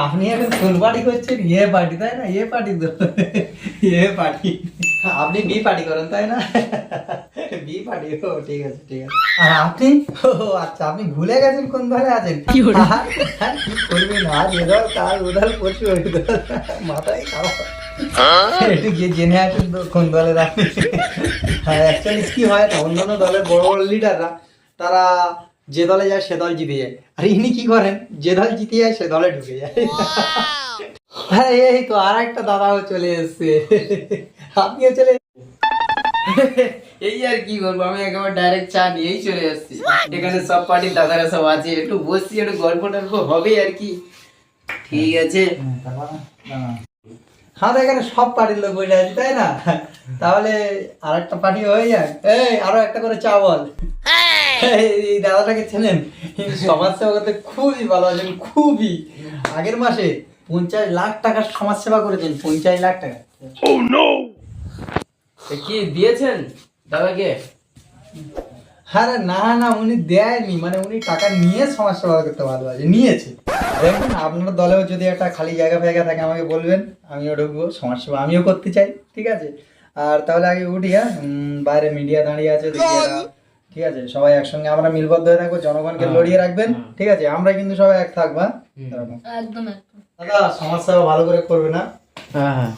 আপনি এখন কোন পার্টি করছেন? এ পার্টি তাই না? এ পার্টি তো এ পার্টি। আপনি বি পার্টি করেন তাই না? B party. ও ঠিক আছে ঠিক আছে। আর আপনি? ও আচ্ছা, আপনি ভুলে গেছেন কোন দলে আছেন? কি করবেন, আজ এদল কাল ওদল পরশু ওই দল, মাথায় খাওয়া। একটু গিয়ে জেনে আসেন তো কোন দলের আপনি। হ্যাঁ, অ্যাকচুয়ালি কি হয় না, অন্যান্য দলের বড় বড় লিডাররা তারা যে দলে যায় সে দল জিতে যায়, আর ইনি কি করেন, যে দল জিতে যায় সে দলে ঢুকে যায়। হ্যাঁ, এই তো আর একটা দাদাও চলে এসছে, আপনিও চলে। এই আর কি করবো, আমি একেবারে ডাইরেক্ট চা নিয়েই চলে যাচ্ছি। এখানে সব পার্টির দাদারা সব আছে, একটু বসছি, একটু গল্প টল্প হবে আর কি। ঠিক আছে। হ্যাঁ, এখানে সব পার্টির লোক বসে আছে তাই না? তাহলে আর একটা পার্টি হয়ে যাক। এই আরো একটা করে চা বল। এই দাদাটাকে চেনেন? সমাজসেবা করতে খুবই ভালো আছেন, খুবই। আগের মাসে 50 লাখ টাকার সমাজসেবা করেছেন, 50 লাখ টাকা। তো কি দিয়েছেন দাদাকে? আরে না না, উনি দেয়নি, মানে উনি টাকা নিয়ে সমাজসেবা করতে ভালোবাসে, নিয়েছে। দেখুন, আপনার দলেও যদি একটা খালি জায়গা ফায়গা থাকে আমাকে বলবেন, আমিও ঢুকবো, সমাজসেবা আমিও করতে চাই, ঠিক আছে? আর তাহলে আগে উঠি, হ্যাঁ? বাইরে মিডিয়া দাঁড়িয়ে আছে, দেখি এরা। ঠিক আছে, সবাই একসঙ্গে আমরা মিলবদ্ধ হয়ে থাকবো, জনগণকে লড়িয়ে রাখবেন, ঠিক আছে? আমরা কিন্তু সবাই এক থাকবো, হ্যাঁ? এরকম। একদম একদম। দাদা, সমাজসেবা ভালো করে করবে না? হ্যাঁ হ্যাঁ।